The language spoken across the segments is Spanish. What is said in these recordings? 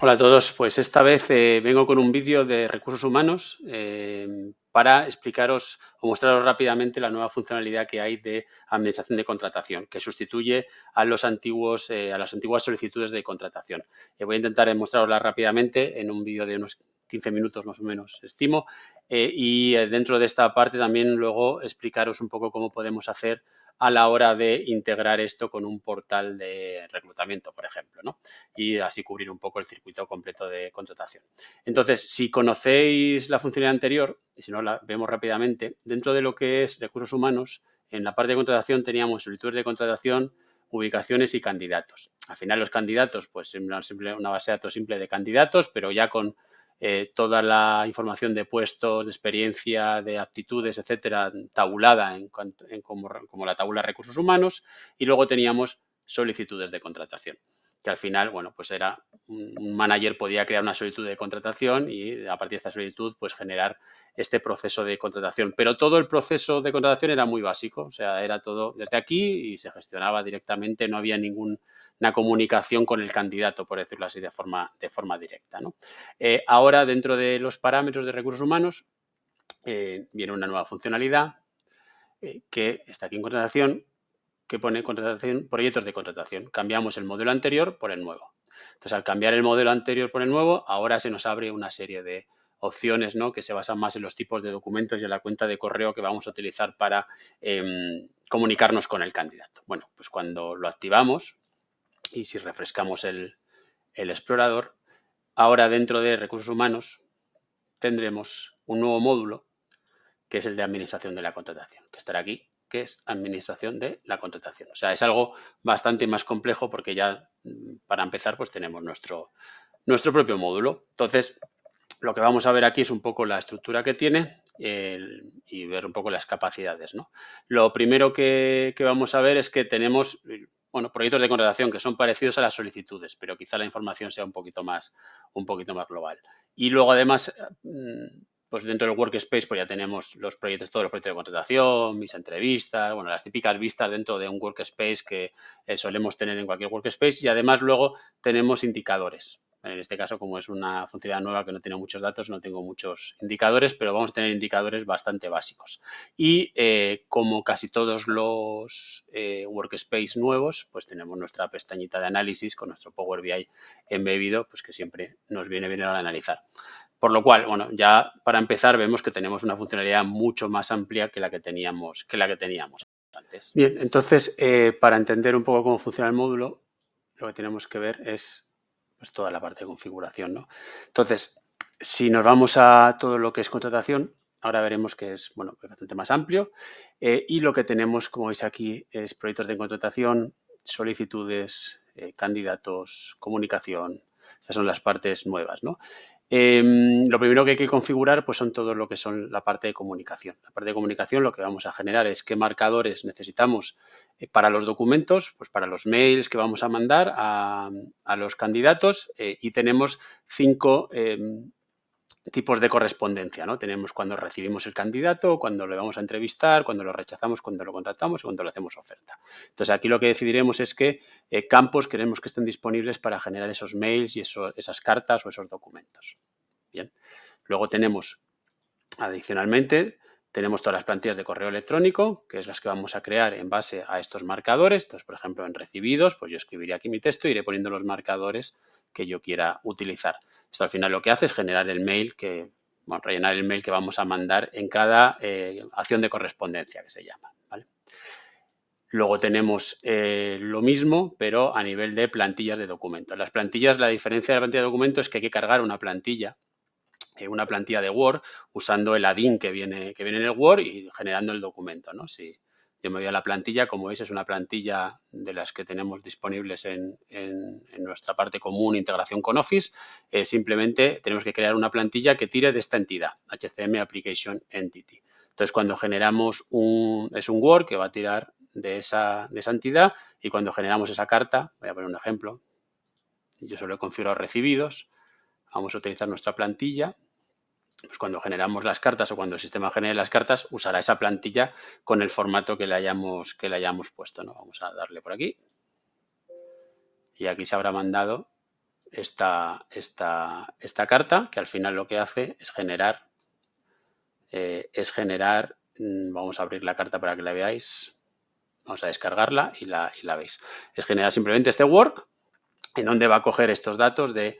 Hola a todos, pues esta vez vengo con un vídeo de recursos humanos para explicaros o mostraros rápidamente la nueva funcionalidad que hay de administración de contratación, que sustituye a las antiguas solicitudes de contratación. Voy a intentar mostrarosla rápidamente en un vídeo de unos 15 minutos más o menos, estimo, y dentro de esta parte también luego explicaros un poco cómo podemos hacer a la hora de integrar esto con un portal de reclutamiento, por ejemplo, ¿no? Y así cubrir un poco el circuito completo de contratación. Entonces, si conocéis la funcionalidad anterior, y si no la vemos rápidamente, dentro de lo que es recursos humanos, en la parte de contratación teníamos solicitudes de contratación, ubicaciones y candidatos. Al final los candidatos, pues una base de datos simple de candidatos, pero ya con toda la información de puestos, de experiencia, de aptitudes, etcétera, tabulada como la tabla de recursos humanos, y luego teníamos solicitudes de contratación, que al final, bueno, pues era un manager podía crear una solicitud de contratación y a partir de esta solicitud, pues generar este proceso de contratación. Pero todo el proceso de contratación era muy básico, o sea, era todo desde aquí y se gestionaba directamente, no había ninguna comunicación con el candidato, por decirlo así, de forma directa, ¿no? Ahora, dentro de los parámetros de recursos humanos, viene una nueva funcionalidad que está aquí en contratación, que pone contratación, proyectos de contratación. Cambiamos el modelo anterior por el nuevo. Entonces, al cambiar el modelo anterior por el nuevo, ahora se nos abre una serie de opciones, ¿no?, que se basan más en los tipos de documentos y en la cuenta de correo que vamos a utilizar para comunicarnos con el candidato. Bueno, pues cuando lo activamos y si refrescamos el explorador, ahora dentro de recursos humanos tendremos un nuevo módulo que es el de administración de la contratación, que estará aquí, que es administración de la contratación. O sea, es algo bastante más complejo porque ya, para empezar, pues tenemos nuestro propio módulo. Entonces, lo que vamos a ver aquí es un poco la estructura que tiene y ver un poco las capacidades, ¿no? Lo primero que vamos a ver es que tenemos, bueno, proyectos de contratación que son parecidos a las solicitudes, pero quizá la información sea un poquito más global. Y luego, además, pues dentro del workspace pues ya tenemos todos los proyectos de contratación, mis entrevistas, bueno, las típicas vistas dentro de un workspace que solemos tener en cualquier workspace, y además luego tenemos indicadores. En este caso, como es una funcionalidad nueva que no tiene muchos datos, no tengo muchos indicadores, pero vamos a tener indicadores bastante básicos. Y como casi todos los workspace nuevos, pues tenemos nuestra pestañita de análisis con nuestro Power BI embebido, pues que siempre nos viene bien al analizar. Por lo cual, bueno, ya para empezar vemos que tenemos una funcionalidad mucho más amplia que la que teníamos antes. Bien, entonces, para entender un poco cómo funciona el módulo, lo que tenemos que ver es pues toda la parte de configuración, ¿no? Entonces, si nos vamos a todo lo que es contratación, ahora veremos que es, bueno, bastante más amplio, y lo que tenemos, como veis aquí, es proyectos de contratación, solicitudes, candidatos, comunicación. Estas son las partes nuevas, ¿no? Lo primero que hay que configurar pues son todo lo que son la parte de comunicación. La parte de comunicación lo que vamos a generar es qué marcadores necesitamos para los documentos, pues para los mails que vamos a mandar a los candidatos, y tenemos 5 tipos de correspondencia, ¿no? Tenemos cuando recibimos el candidato, cuando le vamos a entrevistar, cuando lo rechazamos, cuando lo contratamos y cuando le hacemos oferta. Entonces, aquí lo que decidiremos es qué campos queremos que estén disponibles para generar esos mails y esas cartas o esos documentos. Bien. Luego tenemos, adicionalmente, tenemos todas las plantillas de correo electrónico, que es las que vamos a crear en base a estos marcadores. Entonces, por ejemplo, en recibidos, pues yo escribiría aquí mi texto e iré poniendo los marcadores que yo quiera utilizar. Esto al final lo que hace es generar el mail rellenar el mail que vamos a mandar en cada acción de correspondencia, que se llama, ¿vale? Luego tenemos lo mismo, pero a nivel de plantillas de documentos. Las plantillas, la diferencia de la plantilla de documento es que hay que cargar una plantilla de Word usando el add-in que viene en el Word y generando el documento, ¿no? Si yo me voy a la plantilla, como veis, es una plantilla de las que tenemos disponibles en nuestra parte común, integración con Office. Simplemente tenemos que crear una plantilla que tire de esta entidad, HCM Application Entity. Entonces, cuando generamos es un Word que va a tirar de esa entidad, y cuando generamos esa carta, voy a poner un ejemplo, yo solo he configurado recibidos, vamos a utilizar nuestra plantilla. Pues cuando generamos las cartas o cuando el sistema genere las cartas, usará esa plantilla con el formato que le hayamos puesto, ¿no? Vamos a darle por aquí. Y aquí se habrá mandado esta carta, que al final lo que hace es generar, vamos a abrir la carta para que la veáis, vamos a descargarla y la veis. Es generar simplemente este work, en donde va a coger estos datos de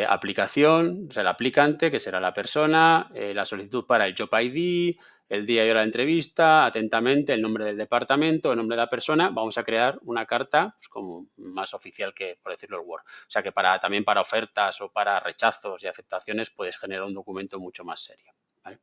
aplicación, o sea, el aplicante, que será la persona, la solicitud para el job ID, el día y hora de entrevista, atentamente, el nombre del departamento, el nombre de la persona. Vamos a crear una carta pues, como más oficial que, por decirlo, el Word. O sea, que también para ofertas o para rechazos y aceptaciones puedes generar un documento mucho más serio. ¿Vale?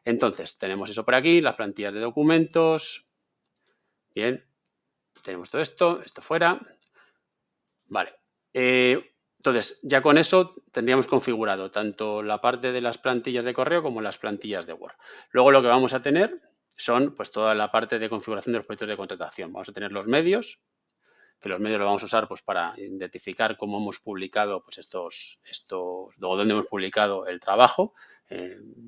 Entonces, tenemos eso por aquí, las plantillas de documentos. Bien, tenemos todo esto fuera. Vale. Entonces, ya con eso tendríamos configurado tanto la parte de las plantillas de correo como las plantillas de Word. Luego lo que vamos a tener son pues toda la parte de configuración de los proyectos de contratación. Vamos a tener los medios, que los medios los vamos a usar pues para identificar cómo hemos publicado pues o dónde hemos publicado el trabajo.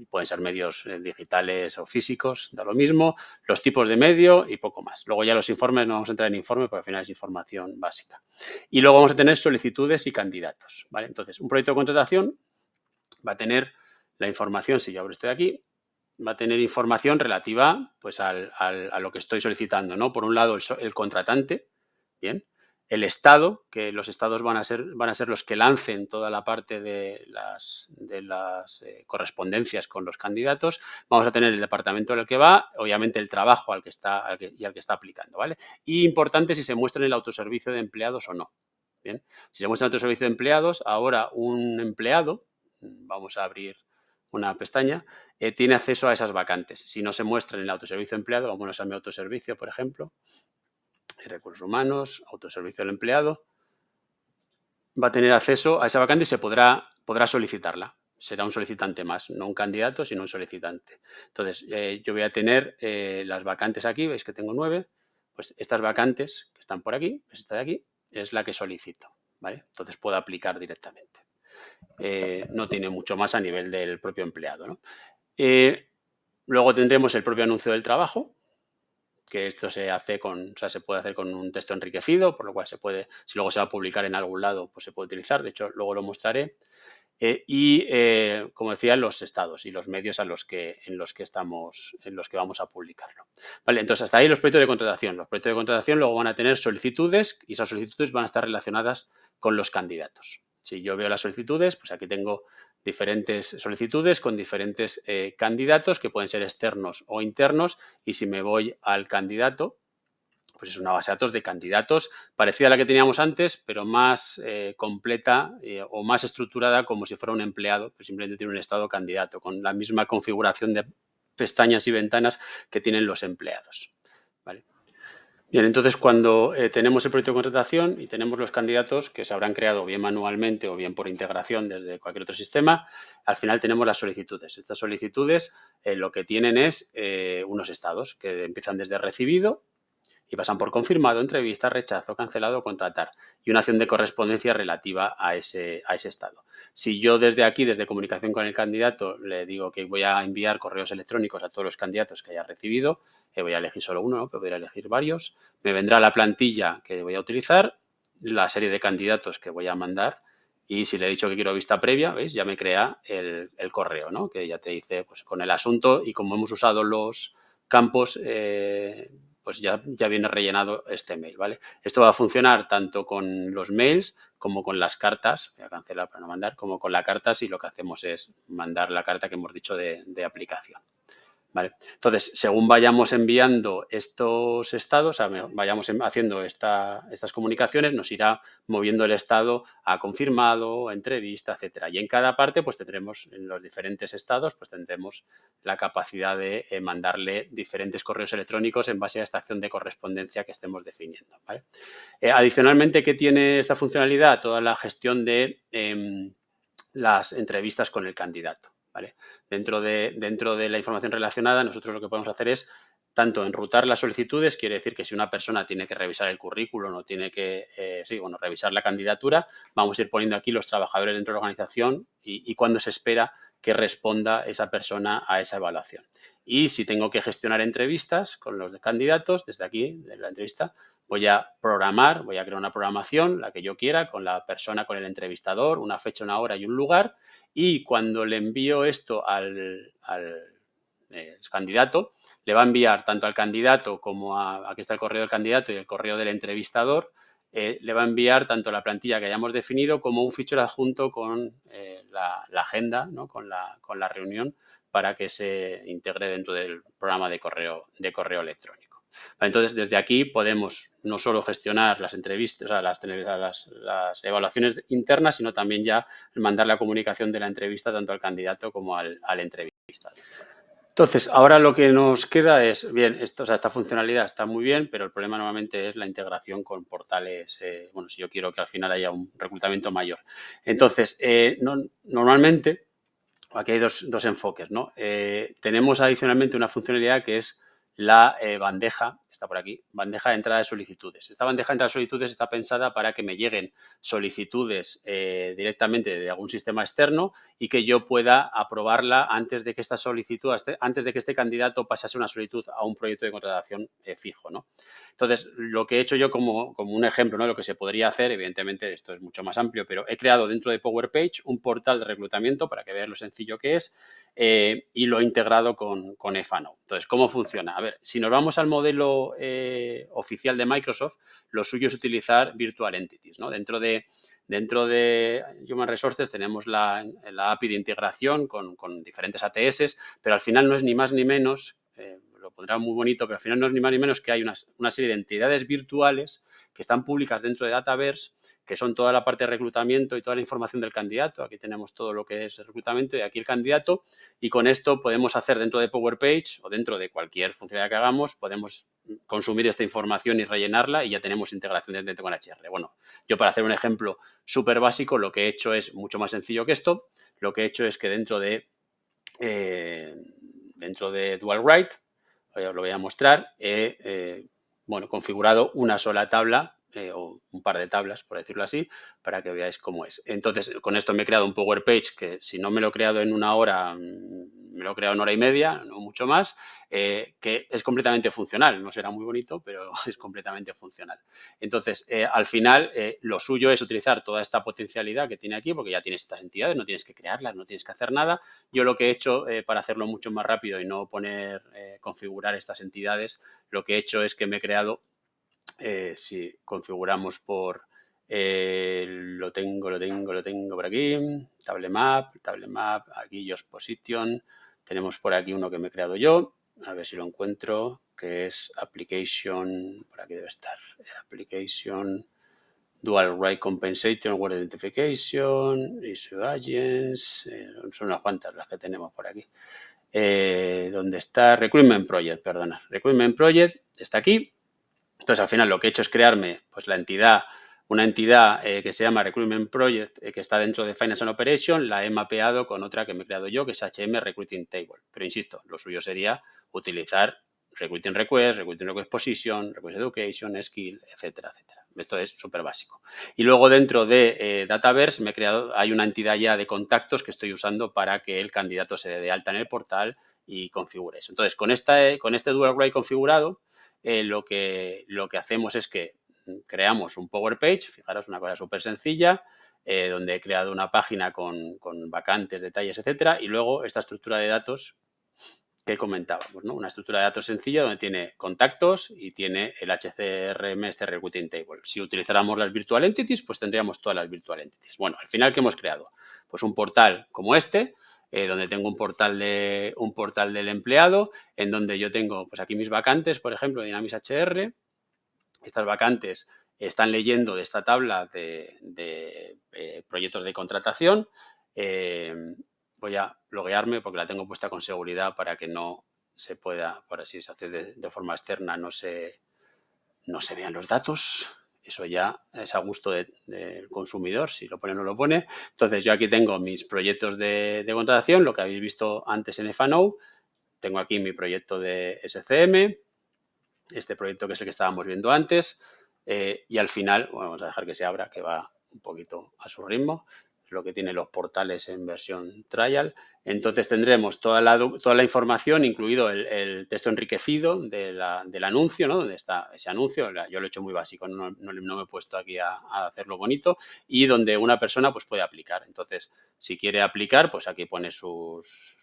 Pueden ser medios digitales o físicos, da lo mismo, los tipos de medio y poco más. Luego ya los informes, no vamos a entrar en informes porque al final es información básica. Y luego vamos a tener solicitudes y candidatos, ¿vale? Entonces, un proyecto de contratación va a tener la información, si yo abro este de aquí, va a tener información relativa pues a lo que estoy solicitando, ¿no? Por un lado, el contratante, bien, el estado, que los estados van a ser los que lancen toda la parte de las correspondencias con los candidatos. Vamos a tener el departamento al que va, obviamente el trabajo al que está aplicando, ¿vale? Y importante si se muestra en el autoservicio de empleados o no. Bien, si se muestra en el autoservicio de empleados, ahora un empleado, vamos a abrir una pestaña, tiene acceso a esas vacantes. Si no se muestra en el autoservicio de empleado, vámonos a mi autoservicio, por ejemplo, recursos humanos, autoservicio del empleado, va a tener acceso a esa vacante y se podrá solicitarla. Será un solicitante más, no un candidato, sino un solicitante. Entonces, yo voy a tener las vacantes aquí, veis que tengo 9, pues estas vacantes que están por aquí, esta de aquí, es la que solicito, ¿vale? Entonces puedo aplicar directamente. No tiene mucho más a nivel del propio empleado, ¿no? Luego tendremos el propio anuncio del trabajo, que esto se puede hacer con un texto enriquecido, por lo cual si luego se va a publicar en algún lado, pues se puede utilizar. De hecho, luego lo mostraré. Como decía, los estados y los medios en los que vamos a publicarlo. Vale, entonces hasta ahí los proyectos de contratación. Los proyectos de contratación luego van a tener solicitudes y esas solicitudes van a estar relacionadas con los candidatos. Si yo veo las solicitudes, pues aquí tengo diferentes solicitudes con diferentes candidatos que pueden ser externos o internos, y si me voy al candidato, pues es una base de datos de candidatos parecida a la que teníamos antes, pero más completa o más estructurada como si fuera un empleado, pues simplemente tiene un estado candidato con la misma configuración de pestañas y ventanas que tienen los empleados. ¿Vale? Bien, entonces cuando tenemos el proyecto de contratación y tenemos los candidatos que se habrán creado bien manualmente o bien por integración desde cualquier otro sistema, al final tenemos las solicitudes. Estas solicitudes lo que tienen es unos estados que empiezan desde recibido y pasan por confirmado, entrevista, rechazo, cancelado o contratar, y una acción de correspondencia relativa a ese estado. Si yo desde aquí, desde comunicación con el candidato, le digo que voy a enviar correos electrónicos a todos los candidatos que haya recibido, voy a elegir solo uno, ¿no? Pero podría elegir varios, me vendrá la plantilla que voy a utilizar, la serie de candidatos que voy a mandar, y si le he dicho que quiero vista previa, ¿veis? Ya me crea el correo, ¿no? Que ya te dice pues, con el asunto, y como hemos usado los campos, pues ya viene rellenado este mail, ¿vale? Esto va a funcionar tanto con los mails como con las cartas, voy a cancelar para no mandar, como con las cartas, y lo que hacemos es mandar la carta que hemos dicho de aplicación. ¿Vale? Entonces, según vayamos enviando estos estados, vayamos haciendo estas comunicaciones, nos irá moviendo el estado a confirmado, a entrevista, etcétera. Y en cada parte, pues tendremos, en los diferentes estados, pues tendremos la capacidad de mandarle diferentes correos electrónicos en base a esta acción de correspondencia que estemos definiendo. ¿Vale? Adicionalmente, ¿qué tiene esta funcionalidad? Toda la gestión de las entrevistas con el candidato. ¿Vale? Dentro de la información relacionada, nosotros lo que podemos hacer es tanto enrutar las solicitudes, quiere decir que si una persona tiene que revisar el currículum o tiene que revisar la candidatura, vamos a ir poniendo aquí los trabajadores dentro de la organización y cuándo se espera que responda esa persona a esa evaluación. Y si tengo que gestionar entrevistas con los candidatos, desde aquí, de la entrevista, voy a programar, voy a crear una programación, la que yo quiera, con la persona, con el entrevistador, una fecha, una hora y un lugar, y cuando le envío esto al candidato, le va a enviar tanto al candidato como aquí está el correo del candidato y el correo del entrevistador, le va a enviar tanto la plantilla que hayamos definido como un fichero adjunto con la agenda, ¿no? con la reunión, para que se integre dentro del programa de correo electrónico. Entonces, desde aquí podemos no solo gestionar las entrevistas, o sea, las evaluaciones internas, sino también ya mandar la comunicación de la entrevista tanto al candidato como al entrevistado. Entonces, ahora lo que nos queda es, bien, esta funcionalidad está muy bien, pero el problema normalmente es la integración con portales, bueno, si yo quiero que al final haya un reclutamiento mayor. Entonces, normalmente, aquí hay dos enfoques, ¿no? Tenemos adicionalmente una funcionalidad que es la bandeja, está por aquí, bandeja de entrada de solicitudes. Esta bandeja de entrada de solicitudes está pensada para que me lleguen solicitudes directamente de algún sistema externo y que yo pueda aprobarla antes de que esta solicitud, antes de que este candidato pase a ser una solicitud a un proyecto de contratación fijo, ¿no? Entonces, lo que he hecho yo como un ejemplo, ¿no? Lo que se podría hacer, evidentemente esto es mucho más amplio, pero he creado dentro de PowerPage un portal de reclutamiento para que veáis lo sencillo que es y lo he integrado con FANO. Entonces, ¿cómo funciona? A ver, si nos vamos al modelo oficial de Microsoft, lo suyo es utilizar Virtual Entities, ¿no? Dentro de Human Resources tenemos la API de integración con diferentes ATS, pero al final no es ni más ni menos, lo pondrá muy bonito, pero al final no es ni más ni menos que hay una serie de entidades virtuales que están públicas dentro de Dataverse, que son toda la parte de reclutamiento y toda la información del candidato. Aquí tenemos todo lo que es el reclutamiento y aquí el candidato, y con esto podemos hacer dentro de PowerPage o dentro de cualquier funcionalidad que hagamos, podemos consumir esta información y rellenarla y ya tenemos integración dentro con HR. Bueno, yo para hacer un ejemplo súper básico, lo que he hecho es mucho más sencillo que esto. Lo que he hecho es que dentro de DualWrite, os lo voy a mostrar, bueno, configurado una sola tabla o un par de tablas, por decirlo así, para que veáis cómo es. Entonces, con esto me he creado un Power Page que si no me lo he creado en una hora, me lo he creado en hora y media, no mucho más, que es completamente funcional. No será muy bonito, pero es completamente funcional. Entonces, al final, lo suyo es utilizar toda esta potencialidad que tiene aquí, porque ya tienes estas entidades, no tienes que crearlas, no tienes que hacer nada. Yo lo que he hecho para hacerlo mucho más rápido y no configurar estas entidades, lo que he hecho es que me he creado, si configuramos por, lo tengo por aquí, Tablemap, aquí Just Position, tenemos por aquí uno que me he creado yo, a ver si lo encuentro, que es Application, por aquí debe estar, Application Dual Write Compensation, Word Identification, Issue Agents, son unas cuantas las que tenemos por aquí. ¿Dónde está? Recruitment Project, perdona. Recruitment Project está aquí. Entonces, al final lo que he hecho es crearme pues, una entidad que se llama Recruitment Project, que está dentro de Finance and Operation, la he mapeado con otra que me he creado yo, que es HM Recruiting Table. Pero insisto, lo suyo sería utilizar Recruiting Request Position, Request Education, Skill, etcétera, etcétera. Esto es súper básico. Y luego dentro de Dataverse hay una entidad ya de contactos que estoy usando para que el candidato se dé de alta en el portal y configure eso. Entonces, con este Dual Write configurado, lo que hacemos es que creamos un Power Page, fijaros, una cosa súper sencilla, donde he creado una página con vacantes, detalles, etcétera, y luego esta estructura de datos que comentábamos, ¿no? Una estructura de datos sencilla donde tiene contactos y tiene el HCRM, este Recruiting Table. Si utilizáramos las Virtual Entities, pues tendríamos todas las Virtual Entities. Bueno, al final, ¿qué hemos creado? Pues un portal como este, donde tengo un portal del empleado, en donde yo tengo, pues aquí mis vacantes, por ejemplo, de Dynamics HR. Estas vacantes están leyendo de esta tabla de proyectos de contratación. Voy a loguearme porque la tengo puesta con seguridad para que no se pueda, por así se hace de forma externa, no se vean los datos. Eso ya es a gusto del consumidor, si lo pone o no lo pone. Entonces, yo aquí tengo mis proyectos de contratación, lo que habéis visto antes en FANO. Tengo aquí mi proyecto de SCM, este proyecto que es el que estábamos viendo antes. Y al final, bueno, vamos a dejar que se abra, que va un poquito a su ritmo. lo que tienen los portales en versión trial. Entonces tendremos toda la información, incluido el texto enriquecido del anuncio, ¿no? Donde está ese anuncio. Yo lo he hecho muy básico, no me he puesto aquí a hacerlo bonito, y donde una persona pues puede aplicar. Entonces, si quiere aplicar, pues aquí pone sus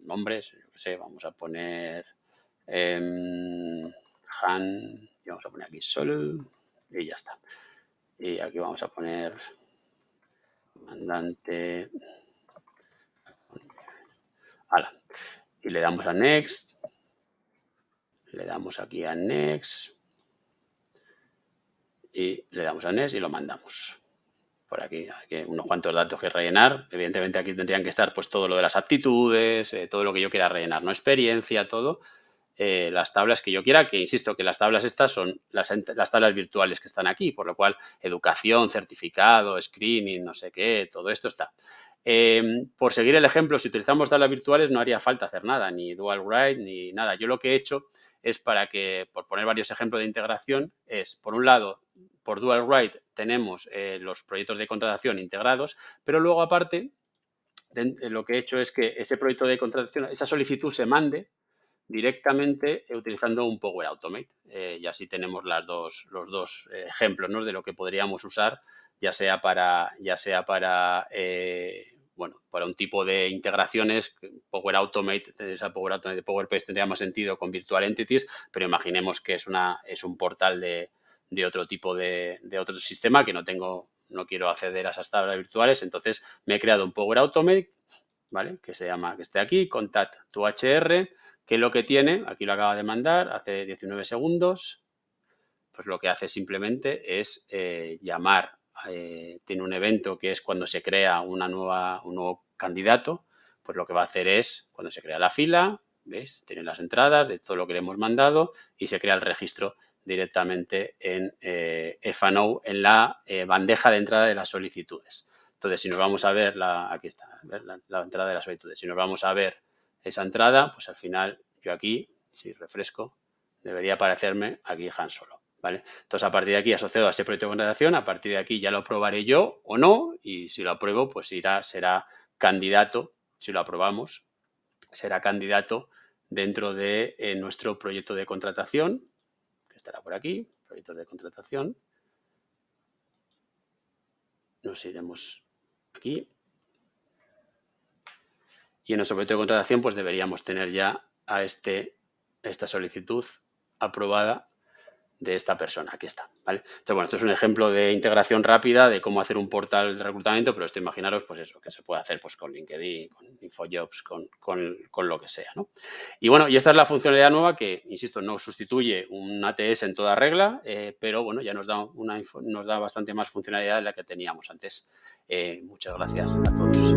nombres. Yo qué sé, vamos a poner Han, y vamos a poner aquí solo, y ya está. Y aquí vamos a poner mandante. Hala. Y le damos a Next. Le damos aquí a Next. Y le damos a Next y lo mandamos. Por aquí hay unos cuantos datos que rellenar. Evidentemente aquí tendrían que estar pues todo lo de las aptitudes, todo lo que yo quiera rellenar, no experiencia, todo. Las tablas que yo quiera, que insisto que las tablas estas son las tablas virtuales que están aquí, por lo cual educación, certificado, screening, no sé qué, todo esto está. Por seguir el ejemplo, si utilizamos tablas virtuales no haría falta hacer nada, ni dual write, ni nada. Yo lo que he hecho es por poner varios ejemplos de integración, es, por un lado, por dual write tenemos los proyectos de contratación integrados, pero luego aparte lo que he hecho es que ese proyecto de contratación, esa solicitud se mande directamente utilizando un Power Automate. Y así tenemos los dos ejemplos, ¿no? De lo que podríamos usar, ya sea para un tipo de integraciones. Power Automate, esa Power Automate de PowerPaste tendría más sentido con Virtual Entities, pero imaginemos que es un portal de otro tipo de otro sistema que no quiero acceder a esas tablas virtuales. Entonces me he creado un Power Automate, ¿vale? Que esté aquí, contact to HR, que lo que tiene, aquí lo acaba de mandar, hace 19 segundos, pues lo que hace simplemente es llamar, tiene un evento que es cuando se crea un nuevo candidato, pues lo que va a hacer es, cuando se crea la fila, ¿ves? Tiene las entradas de todo lo que le hemos mandado y se crea el registro directamente en F&O, en la bandeja de entrada de las solicitudes. Entonces, si nos vamos a ver, aquí está, la entrada de las solicitudes. Si nos vamos a ver esa entrada, pues al final yo aquí, si refresco, debería aparecerme aquí Han Solo, ¿vale? Entonces, a partir de aquí, asociado a ese proyecto de contratación, a partir de aquí ya lo aprobaré yo o no, y si lo apruebo, pues será candidato, si lo aprobamos, será candidato dentro de nuestro proyecto de contratación, que estará por aquí, proyectos de contratación. Nos iremos aquí. Y en nuestro proyecto de contratación pues deberíamos tener ya a esta solicitud aprobada de esta persona. Aquí está, ¿vale? Entonces, bueno, esto es un ejemplo de integración rápida de cómo hacer un portal de reclutamiento, pero esto imaginaros, pues eso, que se puede hacer pues con LinkedIn, con InfoJobs, con lo que sea, ¿no? Y bueno, y esta es la funcionalidad nueva que, insisto, no sustituye un ATS en toda regla, pero bueno, ya nos da bastante más funcionalidad de la que teníamos antes. Muchas gracias a todos.